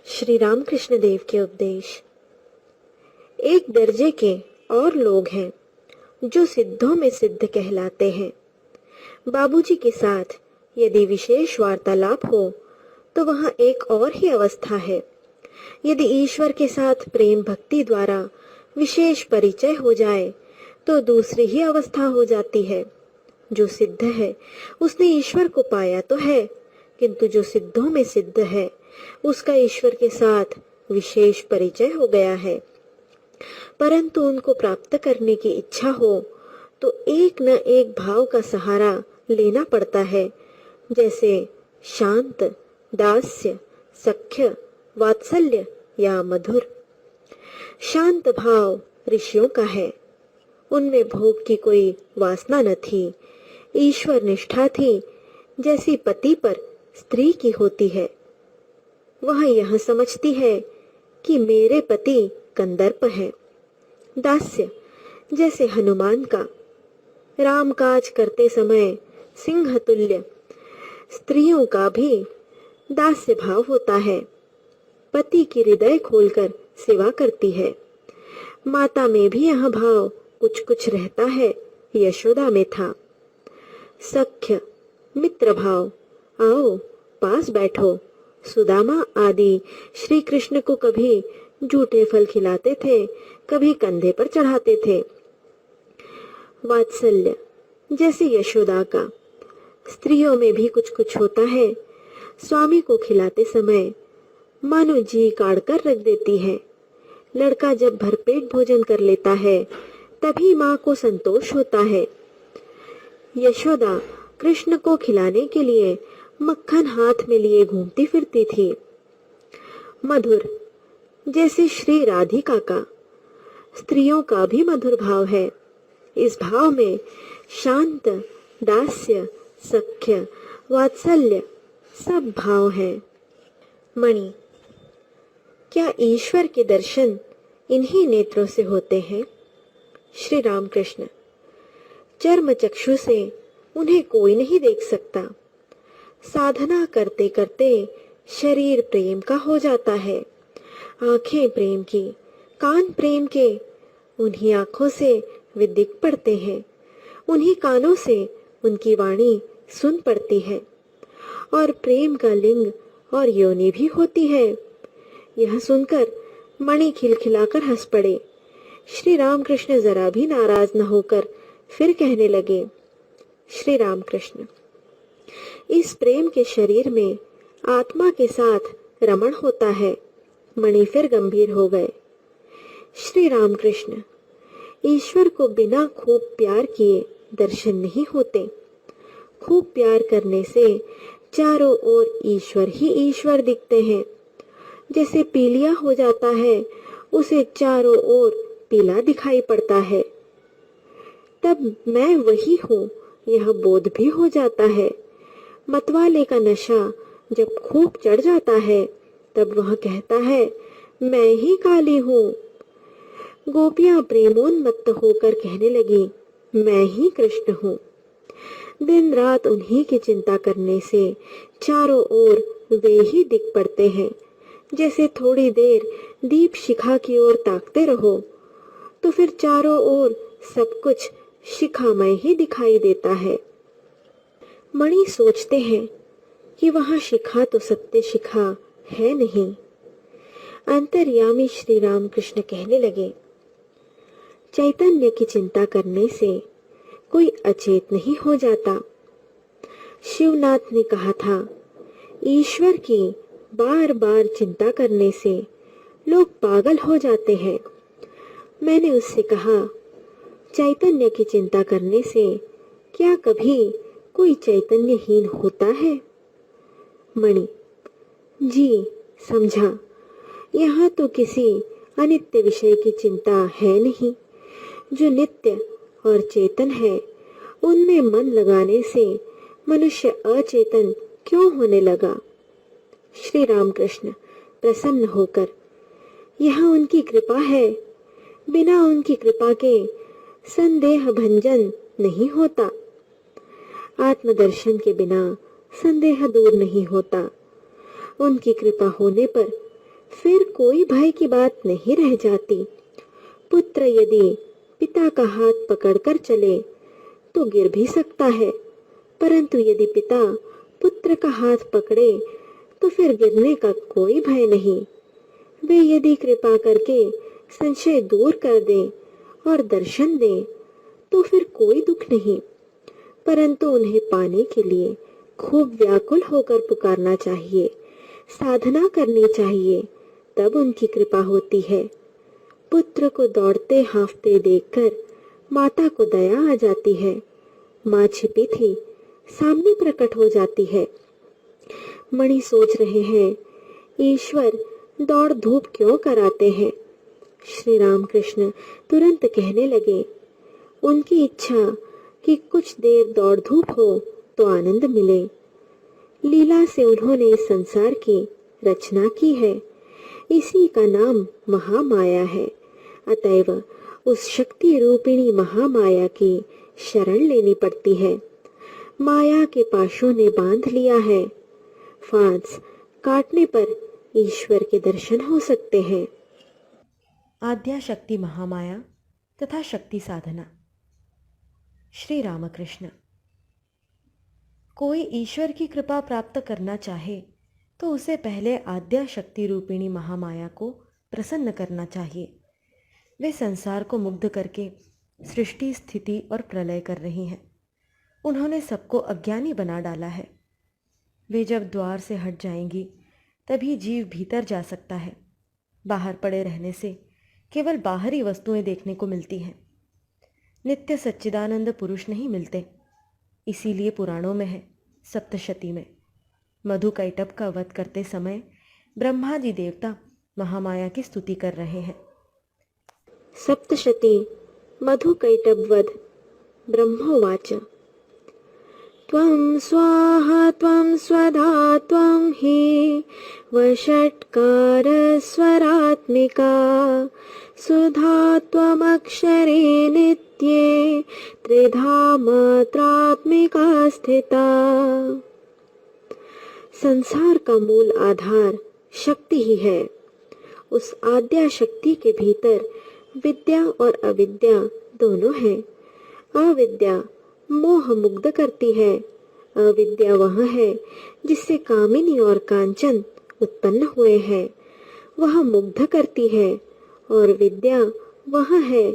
श्री रामकृष्ण देव के उपदेश। एक दर्जे के और लोग हैं जो सिद्धों में सिद्ध कहलाते हैं। बाबूजी के साथ यदि विशेष वार्तालाप हो तो वहाँ एक और ही अवस्था है। यदि ईश्वर के साथ प्रेम भक्ति द्वारा विशेष परिचय हो जाए तो दूसरी ही अवस्था हो जाती है। जो सिद्ध है उसने ईश्वर को पाया तो है, किंतु जो सिद्धों में सिद्ध है उसका ईश्वर के साथ विशेष परिचय हो गया है। परंतु उनको प्राप्त करने की इच्छा हो तो एक न एक भाव का सहारा लेना पड़ता है, जैसे शांत, दास्य, सख्य, वात्सल्य या मधुर। शांत भाव ऋषियों का है। उनमें भोग की कोई वासना न थी, ईश्वर निष्ठा थी, जैसी पति पर स्त्री की होती है। वह यह समझती है कि मेरे पति कंदर्प है। दास्य जैसे हनुमान का, राम काज करते समय सिंह तुल्य। स्त्रियों का भी दास्य भाव होता है, पति की हृदय खोलकर सेवा करती है। माता में भी यह भाव कुछ कुछ रहता है, यशोदा में था। सख्य मित्र भाव, आओ पास बैठो। सुदामा आदि श्री कृष्ण को कभी जूठे फल खिलाते थे, कभी कंधे पर चढ़ाते थे। वात्सल्य जैसे यशोदा का, स्त्रियों में भी कुछ कुछ होता है। स्वामी को खिलाते समय मानो जी काढ़ कर रख देती है। लड़का जब भरपेट भोजन कर लेता है तभी माँ को संतोष होता है। यशोदा कृष्ण को खिलाने के लिए मक्खन हाथ में लिए घूमती फिरती थी। मधुर जैसे श्री राधिका का, स्त्रियों का भी मधुर भाव है। इस भाव में शांत, दास्य, सख्य, वात्सल्य सब भाव हैं। मणि, क्या ईश्वर के दर्शन इन्हीं नेत्रों से होते हैं? श्री रामकृष्ण, चर्म चक्षु से उन्हें कोई नहीं देख सकता। साधना करते करते शरीर प्रेम का हो जाता है, आंखें प्रेम की, कान प्रेम के। उन्हीं आंखों से वे दिख पड़ते हैं, उन्हीं कानों से उनकी वाणी सुन पड़ती है। और प्रेम का लिंग और योनि भी होती है। यह सुनकर मणि खिलखिलाकर हंस पड़े। श्री रामकृष्ण जरा भी नाराज न होकर फिर कहने लगे, श्री रामकृष्ण, इस प्रेम के शरीर में आत्मा के साथ रमण होता है। मणि फिर गंभीर हो गए। श्री रामकृष्ण, ईश्वर को बिना खूब प्यार किए दर्शन नहीं होते। खूब प्यार करने से चारों ओर ईश्वर ही ईश्वर दिखते हैं। जैसे पीलिया हो जाता है, उसे चारों ओर पीला दिखाई पड़ता है। तब मैं वही हूँ यह बोध भी हो जाता है। मतवाले का नशा जब खूब चढ़ जाता है तब वह कहता है, मैं ही काली हूँ। गोपियां प्रेमोन्मत्त होकर कहने लगी, मैं ही कृष्ण हूँ। दिन रात उन्हीं की चिंता करने से चारों ओर वे ही दिख पड़ते हैं। जैसे थोड़ी देर दीप शिखा की ओर ताकते रहो तो फिर चारों ओर सब कुछ शिखामय ही दिखाई देता है। मणि सोचते हैं कि वहां शिखा तो सत्य शिखा है नहीं। अंतर्यामी श्री रामकृष्ण कहने लगे, चैतन्य की चिंता करने से कोई अचेत नहीं हो जाता। शिवनाथ ने कहा था, ईश्वर की बार बार चिंता करने से लोग पागल हो जाते हैं। मैंने उससे कहा, चैतन्य की चिंता करने से क्या कभी कोई चैतन्यहीन होता है? मणि, जी समझा। यहाँ तो किसी अनित्य विषय की चिंता है नहीं। जो नित्य और चेतन है उनमें मन लगाने से मनुष्य अचेतन क्यों होने लगा? श्री रामकृष्ण प्रसन्न होकर, यह उनकी कृपा है। बिना उनकी कृपा के संदेह भंजन नहीं होता। आत्मदर्शन के बिना संदेह दूर नहीं होता। उनकी कृपा होने पर फिर कोई भय की बात नहीं रह जाती। पुत्र यदि पिता का हाथ पकड़कर चले तो गिर भी सकता है, परंतु यदि पिता पुत्र का हाथ पकड़े तो फिर गिरने का कोई भय नहीं। वे यदि कृपा करके संशय दूर कर दें और दर्शन दें तो फिर कोई दुख नहीं, परंतु उन्हें पाने के लिए खूब व्याकुल होकर पुकारना चाहिए, साधना करनी चाहिए, तब उनकी कृपा होती है। पुत्र को दौड़ते हाँफते देखकर माता को दया आ जाती है। माँ छिपी थी, सामने प्रकट हो जाती है। मणि सोच रहे हैं, ईश्वर दौड़ धूप क्यों कराते हैं? श्री राम कृष्ण तुरंत कहने लगे, उनकी इच्छा कि कुछ देर दौड़ धूप हो तो आनंद मिले। लीला से उन्होंने इस संसार की रचना की है, इसी का नाम महामाया है। अतएव उस शक्ति रूपिणी महामाया की शरण लेनी पड़ती है। माया के पाशों ने बांध लिया है, फांस काटने पर ईश्वर के दर्शन हो सकते हैं। आद्या शक्ति महामाया तथा शक्ति साधना। श्री रामकृष्ण। कोई ईश्वर की कृपा प्राप्त करना चाहे तो उसे पहले आद्या शक्ति रूपिणी महामाया को प्रसन्न करना चाहिए। वे संसार को मुग्ध करके सृष्टि, स्थिति और प्रलय कर रही हैं। उन्होंने सबको अज्ञानी बना डाला है। वे जब द्वार से हट जाएंगी तभी जीव भीतर जा सकता है। बाहर पड़े रहने से केवल बाहरी वस्तुएं देखने को मिलती हैं। नित्य सच्चिदानंद पुरुष नहीं मिलते। इसीलिए पुराणों में है, सप्तशती में मधुकैटभ का वध करते समय ब्रह्मादि देवता महामाया की स्तुति कर रहे हैं। सप्तशती मधुकैटभ वध। ब्रह्मोवाच त्वं स्वाहा त्वं स्वधा त्वं हि वषट्कार स्वरात्मिका सुधा त्वमक्षरे नित्ये त्रिधा मात्रात्मिका स्थिता। संसार का मूल आधार शक्ति ही है। उस आद्या शक्ति के भीतर विद्या और अविद्या दोनों हैं। अविद्या मोह मुग्ध करती है। अविद्या वह है जिससे कामिनी और कांचन उत्पन्न हुए हैं, वह मुग्ध करती है। और विद्या वह है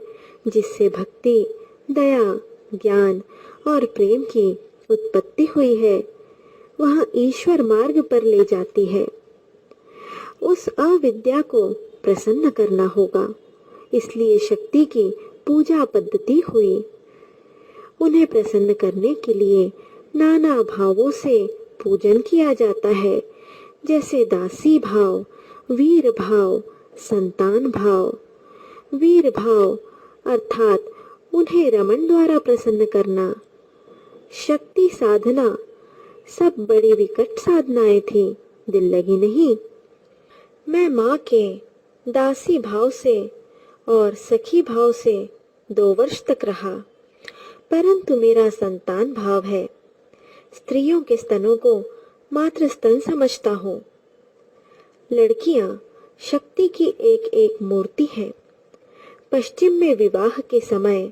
जिससे भक्ति, दया, ज्ञान और प्रेम की उत्पत्ति हुई है, वह ईश्वर मार्ग पर ले जाती है। उस अविद्या को प्रसन्न करना होगा, इसलिए शक्ति की पूजा पद्धति हुई। उन्हें प्रसन्न करने के लिए नाना भावों से पूजन किया जाता है, जैसे दासी भाव, वीर भाव, संतान भाव। वीर भाव अर्थात उन्हें रमन द्वारा प्रसन्न करना। शक्ति साधना सब बड़ी विकट साधनाएं थी, दिल लगी नहीं। मैं माँ के दासी भाव से और सखी भाव से 2 वर्ष तक रहा, परंतु मेरा संतान भाव है। स्त्रियों के स्तनों को मात्र स्तन समझता हूँ। लड़कियां शक्ति की एक एक मूर्ति हैं। पश्चिम में विवाह के समय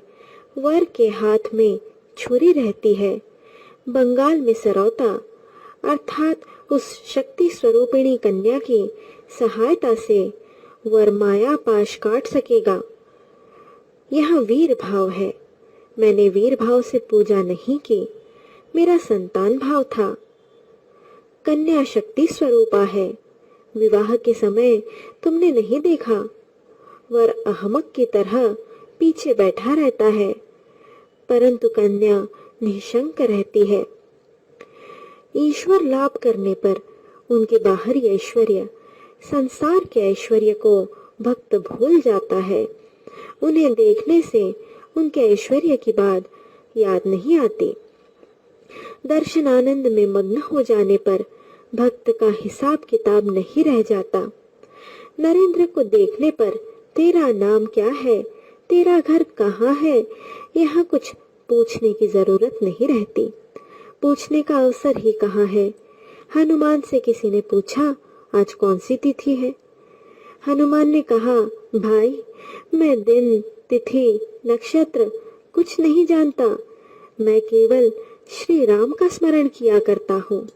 वर के हाथ में छुरी रहती है। बंगाल में सरौता अर्थात उस शक्ति स्वरूपिणी कन्या की सहायता से वर माया पाश काट सकेगा। यह वीर भाव है। मैंने वीर भाव से पूजा नहीं की, मेरा संतान भाव था। कन्या शक्ति स्वरूपा है। विवाह के समय तुमने नहीं देखा, वर अहमक की तरह पीछे बैठा रहता है, परंतु कन्या निशंक रहती है। ईश्वर लाभ करने पर उनके बाहरी ऐश्वर्य, संसार के ऐश्वर्य को भक्त भूल जाता है। उन्हें देखने से उनके ऐश्वर्य की बात याद नहीं आती। दर्शन आनंद में मग्न हो जाने पर भक्त का हिसाब किताब नहीं रह जाता। नरेंद्र को देखने पर तेरा नाम क्या है, तेरा घर कहाँ है, यहाँ कुछ पूछने की जरूरत नहीं रहती। पूछने का अवसर ही कहाँ है। हनुमान से किसी ने पूछा आज कौन सी तिथि है, हनुमान ने कहा, भाई, मैं दिन, तिथि, नक्षत्र कुछ नहीं जानता। मैं केवल श्री राम का स्मरण किया करता हूँ।